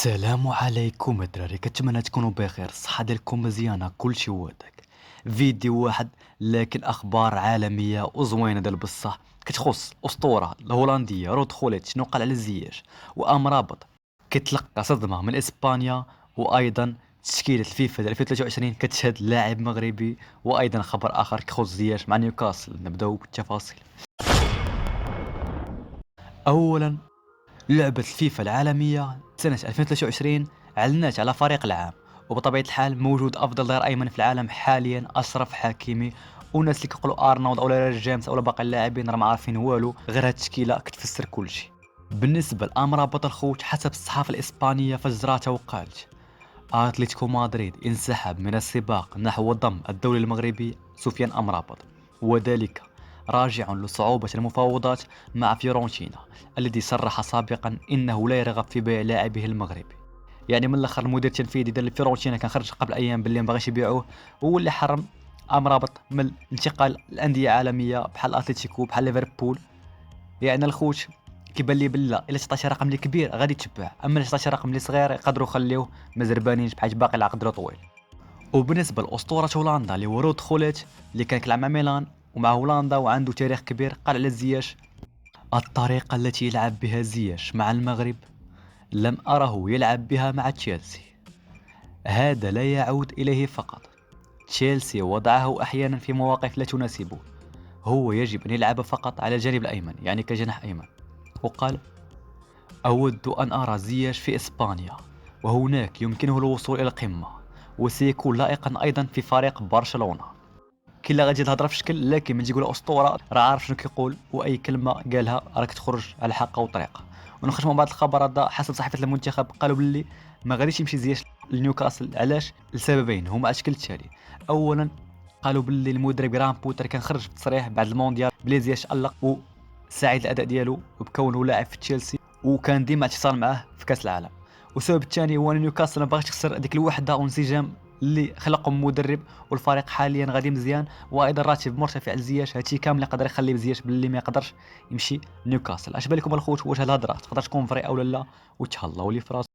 السلام عليكم الدراري، كنتمنى تكونوا بخير. الصحة ديالكم مزيانة، كلشي واداك. فيديو واحد لكن اخبار عالمية وزوينة ديال بصح كتخص اسطورة الهولندية رود خوليت. شنو قال على زياش وامرابط كتلقى صدمة من اسبانيا، وايضا تشكيلة الفيفا ديال 2023 كتشهد لاعب مغربي، وايضا خبر اخر كيخص زياش مع نيوكاسل. نبداو بالتفاصيل. اولا، لعبة الفيفا العالمية سنة 2023 أعلنت على فريق العام، وبطبيعة الحال موجود أفضل ظهير أيمن في العالم حاليا أشرف حكيمي. والناس اللي كيقولوا أرنولد أو ريال جيمس أو باقي اللاعبين راه ما عارفين والو، غير هاد التشكيلة كتفسر كلشي. بالنسبة لأمرابط الخوت، حسب الصحافة الإسبانية فجراتها وقالت أتلتيكو مدريد انسحب من السباق نحو ضم الدولي المغربي سفيان أمرابط، وذلك راجع لصعوبة المفاوضات مع فيورنتينا الذي صرح سابقا انه لا يرغب في بيع لاعبه المغربي. يعني من الاخر المدير التنفيذي ديال فيورنتينا كان خرج قبل ايام باللي ما بغاش يبيعوه، هو اللي حرم امرابط من الانتقال لانديه عالميه بحال اتلتيكو بحال ليفربول. يعني الخوت كيبان لي بلا الا تعطى شي رقم اللي كبير غادي تتباع، اما الا تعطى شي رقم اللي صغير يقدروا يخليوه مزربانين بحيث باقي العقد ديالو طويل. وبالنسبه لاسطوره هولندا اللي هو رود خوليت اللي كان كيلعب مع ميلان ومع هولندا وعنده تاريخ كبير، قال على زياش الطريقه التي يلعب بها زياش مع المغرب لم اره يلعب بها مع تشيلسي. هذا لا يعود اليه فقط، تشيلسي وضعه احيانا في مواقف لا تناسبه، هو يجب ان يلعب فقط على الجانب الايمن يعني كجناح ايمن. وقال أود أن أرى زياش في إسبانيا، وهناك يمكنه الوصول إلى القمة، وسيكون لائقا أيضا في فريق برشلونة. كلا غادي الهضره في شكل، لكن من تيقول يقول اسطوره راه عارف شنو كيقول، واي كلمه قالها راك تخرج على حق وطريقه. ونختموا بعض الخبر هذا حسب صحيفه المنتخب، قالوا باللي ما غاديش يمشي زياش لنيوكاسل. علاش؟ لسببين هما على الشكل التالي. اولا، قالوا باللي المدرب جرام بوتر كان خرج بتصريح بعد المونديال بلي زياش الق وساعد الاداء ديالو بكونه لاعب في تشيلسي، وكان ديما اتصال معاه في كاس العالم. والسبب الثاني هو ان نيوكاسل ما باغاش تخسر هذيك الوحده وانسجام اللي خلقهم مدرب، والفريق حاليا غادي مزيان، وايضا راتب مرتفع لزياش. هادشي كامل يقدر يخلي زياش باللي ما يقدرش يمشي نيوكاسل. اش بالكم الخوت؟ واش هاد الهضره تقدر تكون فري او لا؟ وتهلاو لي في راسكم.